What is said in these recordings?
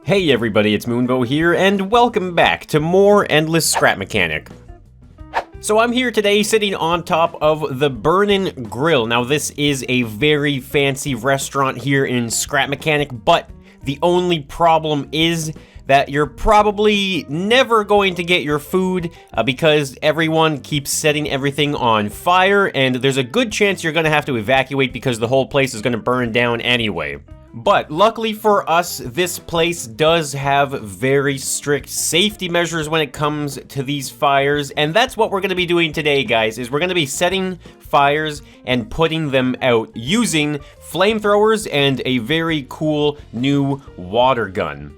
Hey everybody, it's Moonbo here, and welcome back to more Endless Scrap Mechanic. So I'm here today sitting on top of the Burnin Grill. Now this is a very fancy restaurant here in Scrap Mechanic, but the only problem is that you're probably never going to get your food because everyone keeps setting everything on fire, and there's a good chance you're gonna have to evacuate because the whole place is gonna burn down anyway. But luckily for us, this place does have very strict safety measures when it comes to these fires, and that's what we're going to be doing today, guys, is we're going to be setting fires and putting them out using flamethrowers and a very cool new water gun.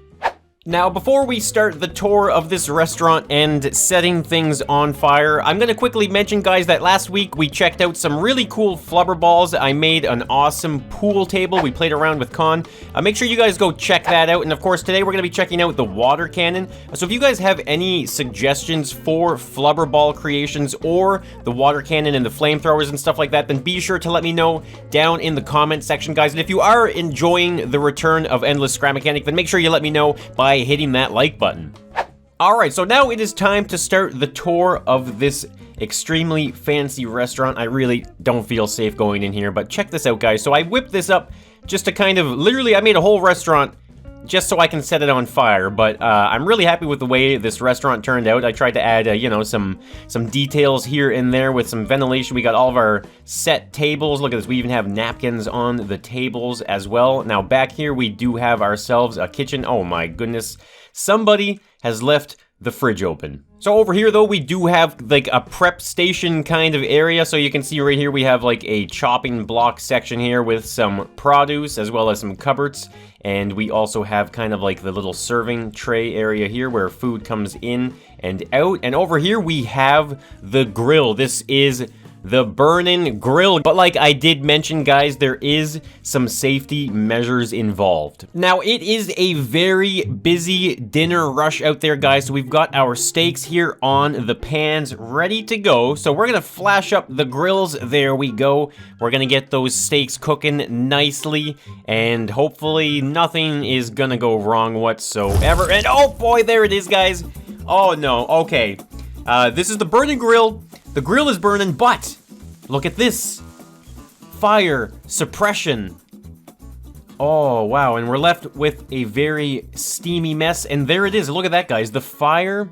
Now, before we start the tour of this restaurant and setting things on fire, I'm going to quickly mention, guys, that last week we checked out some really cool flubber balls. I made an awesome pool table. We played around with Con. Make sure you guys go check that out. And of course, today we're going to be checking out the water cannon. So if you guys have any suggestions for flubber ball creations or the water cannon and the flamethrowers and stuff like that, then be sure to let me know down in the comment section, guys. And if you are enjoying the return of Endless Scrap Mechanic, then make sure you let me know by hitting that like button. Alright, so now it is time to start the tour of this extremely fancy restaurant. I really don't feel safe going in here, but check this out, guys. So I whipped this up just to kind of, literally, I made a whole restaurant just so I can set it on fire, but I'm really happy with the way this restaurant turned out. I tried to add, you know, some details here and there with some ventilation. We got all of our set tables. Look at this. We even have napkins on the tables as well. Now, back here, we do have ourselves a kitchen. Oh, my goodness. Somebody has left the fridge open. So over here, though, we do have like a prep station kind of area. So you can see right here, we have like a chopping block section here with some produce as well as some cupboards. And we also have kind of like the little serving tray area here where food comes in and out. And over here, we have the grill. This is the Burnin Grill. But like I did mention, guys, there is some safety measures involved. Now, it is a very busy dinner rush out there, guys. So we've got our steaks here on the pans ready to go. So we're gonna flash up the grills. There we go. We're gonna get those steaks cooking nicely, and hopefully nothing is gonna go wrong whatsoever. And oh boy, there it is, guys. Oh no, okay. This is the Burnin Grill. The grill is burning, but look at this. Fire suppression. Oh, wow, and we're left with a very steamy mess, and there it is. Look at that, guys. The fire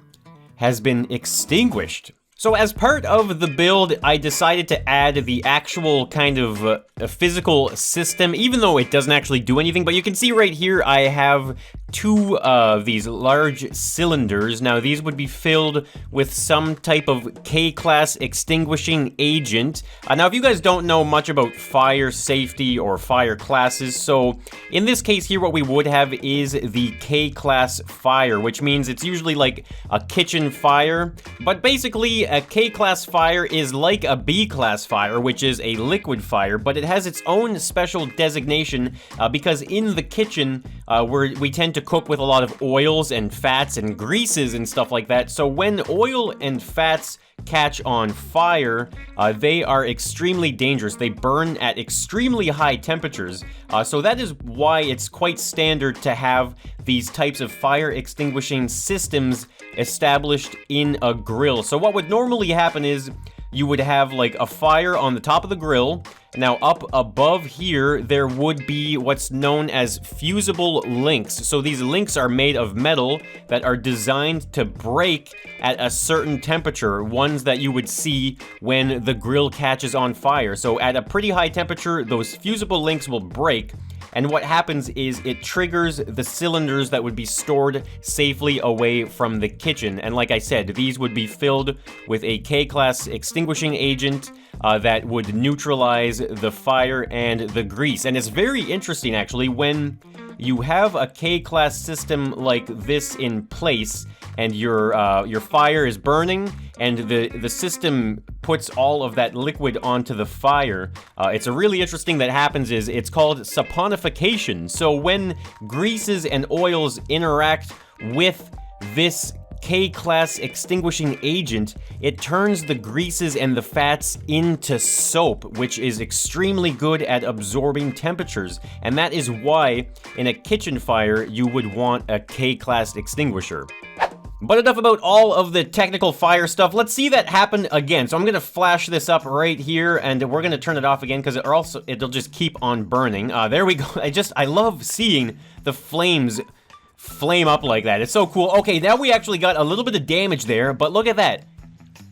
has been extinguished. So as part of the build, I decided to add the actual kind of a physical system, even though it doesn't actually do anything. But you can see right here, I have two of these large cylinders. Now, these would be filled with some type of K-class extinguishing agent. Now, if you guys don't know much about fire safety or fire classes, so in this case here, what we would have is the K-class fire, which means it's usually like a kitchen fire. But basically, a K-class fire is like a B-class fire, which is a liquid fire, but it has its own special designation because in the kitchen, we tend to cook with a lot of oils and fats and greases and stuff like that. So when oil and fats catch on fire, they are extremely dangerous. They burn at extremely high temperatures. So that is why it's quite standard to have these types of fire extinguishing systems established in a grill. So what would normally happen is you would have like a fire on the top of the grill. Now up above here, there would be what's known as fusible links. So these links are made of metal that are designed to break at a certain temperature, ones that you would see when the grill catches on fire. So at a pretty high temperature, those fusible links will break. And what happens is it triggers the cylinders that would be stored safely away from the kitchen. And like I said, these would be filled with a K-class extinguishing agent that would neutralize the fire and the grease. And it's very interesting, actually, when you have a K-class system like this in place and your fire is burning and the system puts all of that liquid onto the fire. It's a really interesting that happens is it's called saponification. So when greases and oils interact with this K-class extinguishing agent, it turns the greases and the fats into soap, which is extremely good at absorbing temperatures. And that is why in a kitchen fire, you would want a K-class extinguisher. But enough about all of the technical fire stuff. Let's see that happen again. So I'm gonna flash this up right here, and we're gonna turn it off again because it'll just keep on burning. There we go. I love seeing the flames flame up like that. It's so cool. Okay, now we actually got a little bit of damage there, but look at that.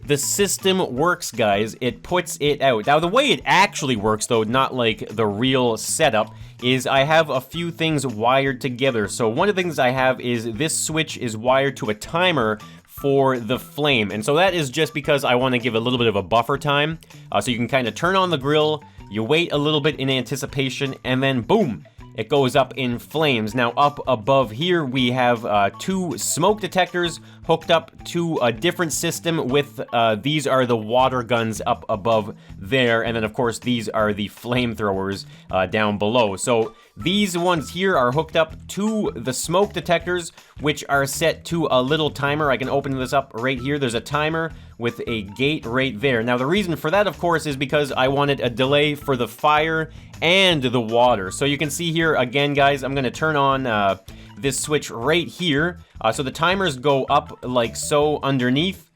The system works, guys. It puts it out. Now, the way it actually works, though, not like the real setup, is I have a few things wired together. So one of the things I have is this switch is wired to a timer for the flame. And so that is just because I want to give a little bit of a buffer time. So you can kind of turn on the grill, you wait a little bit in anticipation, and then boom, it goes up in flames. Now up above here, we have 2 smoke detectors hooked up to a different system with, these are the water guns up above there. And then of course, these are the flamethrowers down below. So these ones here are hooked up to the smoke detectors, which are set to a little timer. I can open this up right here. There's a timer with a gate right there. Now, the reason for that, of course, is because I wanted a delay for the fire and the water. So you can see here, again, guys, I'm gonna turn on this switch right here. So the timers go up like so underneath,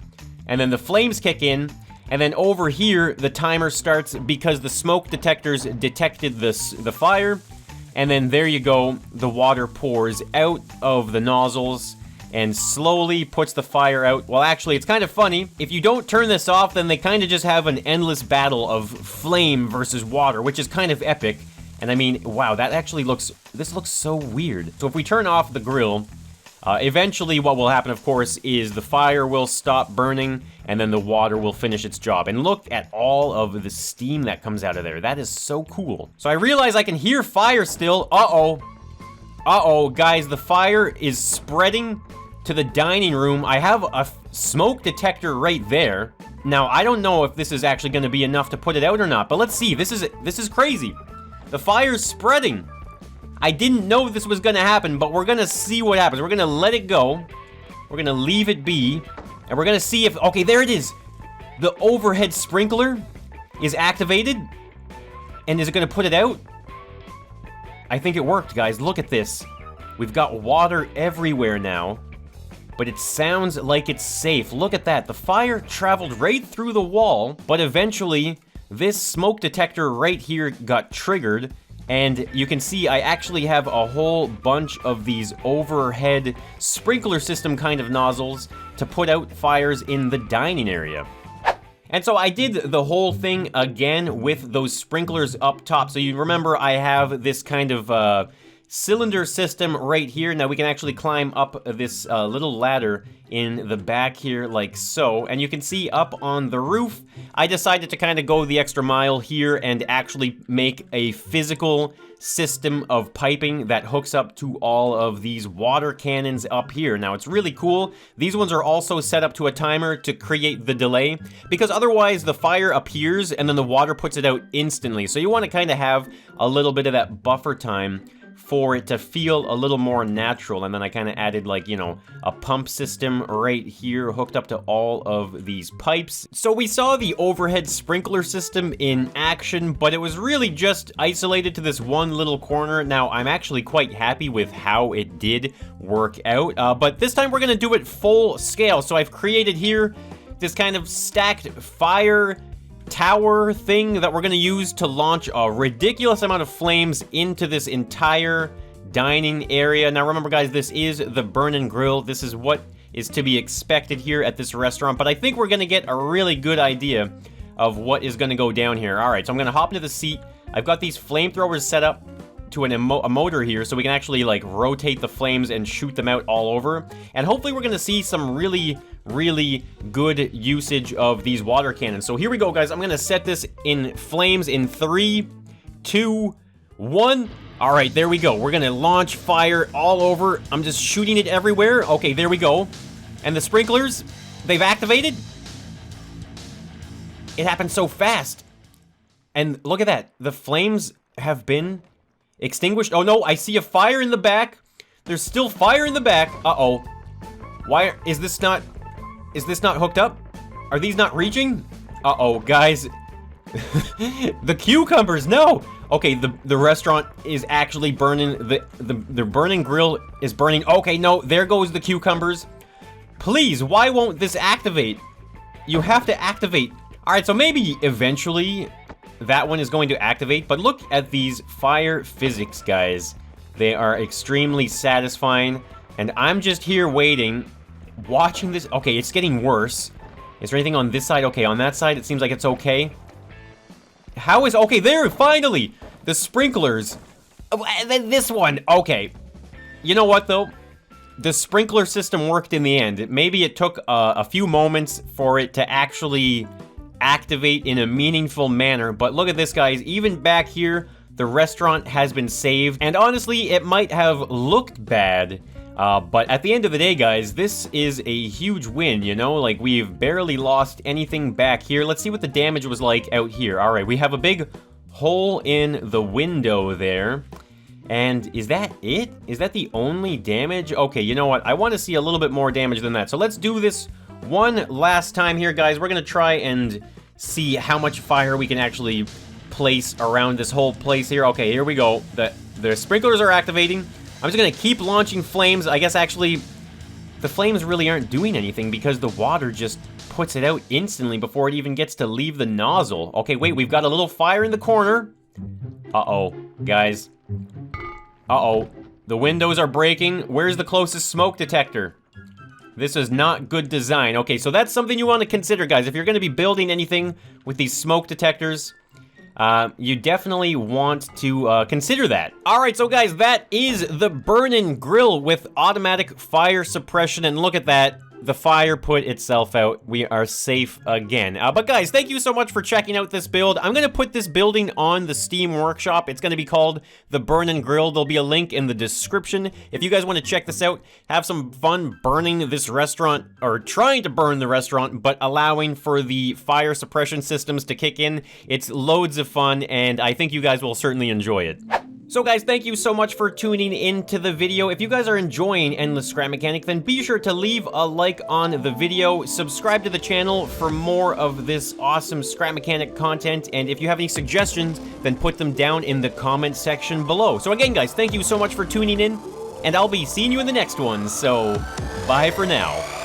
and then the flames kick in, and then over here, the timer starts because the smoke detectors detected the fire, and then there you go, the water pours out of the nozzles and slowly puts the fire out. Well, actually, it's kind of funny. If you don't turn this off, then they kind of just have an endless battle of flame versus water, which is kind of epic. And I mean, wow, that actually this looks so weird. So if we turn off the grill, eventually what will happen, of course, is the fire will stop burning and then the water will finish its job. And look at all of the steam that comes out of there. That is so cool. So I realize I can hear fire still. Uh-oh, guys, the fire is spreading to the dining room. I have a smoke detector right there. Now, I don't know if this is actually gonna be enough to put it out or not, but let's see. This is crazy. The fire's spreading. I didn't know this was gonna happen, but we're gonna see what happens. We're gonna let it go. We're gonna leave it be, and we're gonna see if, okay, there it is. The overhead sprinkler is activated, and is it gonna put it out? I think it worked, guys. Look at this. We've got water everywhere now, but it sounds like it's safe. Look at that. The fire traveled right through the wall, but eventually this smoke detector right here got triggered, and you can see I actually have a whole bunch of these overhead sprinkler system kind of nozzles to put out fires in the dining area. And so I did the whole thing again with those sprinklers up top. So you remember I have this kind of cylinder system right here. Now we can actually climb up this little ladder in the back here like so. And you can see up on the roof, I decided to kind of go the extra mile here and actually make a physical system of piping that hooks up to all of these water cannons up here. Now it's really cool. These ones are also set up to a timer to create the delay, because otherwise the fire appears and then the water puts it out instantly. So you want to kind of have a little bit of that buffer time for it to feel a little more natural. And then I kind of added, like, you know, a pump system right here hooked up to all of these pipes. So we saw the overhead sprinkler system in action, but it was really just isolated to this one little corner. Now, I'm actually quite happy with how it did work out, but this time we're gonna do it full scale. So I've created here this kind of stacked fire tower thing that we're gonna use to launch a ridiculous amount of flames into this entire dining area. Now remember, guys, this is the Burnin Grill. This is what is to be expected here at this restaurant, but I think we're gonna get a really good idea of what is gonna go down here. All right, so I'm gonna hop into the seat. I've got these flamethrowers set up to a motor here, so we can actually, like, rotate the flames and shoot them out all over. And hopefully we're gonna see some really good usage of these water cannons. So here we go, guys. I'm gonna set this in flames in 3, 2, 1. All right, there we go. We're gonna launch fire all over. I'm just shooting it everywhere. Okay, there we go. And the sprinklers, they've activated. It happened so fast. And look at that. The flames have been extinguished. Oh no, I see a fire in the back. There's still fire in the back. Uh-oh. Why is this not hooked up? Are these not reaching? Uh-oh, guys. The cucumbers, no! Okay, the restaurant is actually burning. The Burnin Grill is burning. Okay, no, there goes the cucumbers. Please, why won't this activate? You have to activate. All right, so maybe eventually that one is going to activate, but look at these fire physics, guys. They are extremely satisfying, and I'm just here waiting, watching this. Okay, it's getting worse. Is there anything on this side? Okay, on that side, it seems like it's okay. How is... Okay, there, finally! The sprinklers. This one, okay. You know what, though? The sprinkler system worked in the end. Maybe it took a few moments for it to actually activate in a meaningful manner, but look at this, guys. Even back here, the restaurant has been saved, and honestly, it might have looked bad, but at the end of the day, guys, this is a huge win, you know? Like, we've barely lost anything back here. Let's see what the damage was like out here. All right, we have a big hole in the window there. And is that it? Is that the only damage? Okay, you know what? I want to see a little bit more damage than that. So let's do this one last time here, guys. We're going to try and see how much fire we can actually place around this whole place here. Okay, here we go. The sprinklers are activating. I'm just going to keep launching flames. I guess actually the flames really aren't doing anything because the water just puts it out instantly before it even gets to leave the nozzle. Okay, wait, we've got a little fire in the corner. Uh-oh, guys. Uh-oh, the windows are breaking. Where's the closest smoke detector? This is not good design. Okay, so that's something you want to consider, guys. If you're going to be building anything with these smoke detectors, you definitely want to consider that. All right, so guys, that is the Burnin Grill with automatic fire suppression, and look at that. The fire put itself out. We are safe again. But guys, thank you so much for checking out this build. I'm going to put this building on the Steam Workshop. It's going to be called the Burnin Grill. There'll be a link in the description. If you guys want to check this out, have some fun burning this restaurant, or trying to burn the restaurant, but allowing for the fire suppression systems to kick in. It's loads of fun, and I think you guys will certainly enjoy it. So guys, thank you so much for tuning into the video. If you guys are enjoying Endless Scrap Mechanic, then be sure to leave a like on the video, subscribe to the channel for more of this awesome Scrap Mechanic content, and if you have any suggestions, then put them down in the comment section below. So again, guys, thank you so much for tuning in, and I'll be seeing you in the next one, so bye for now.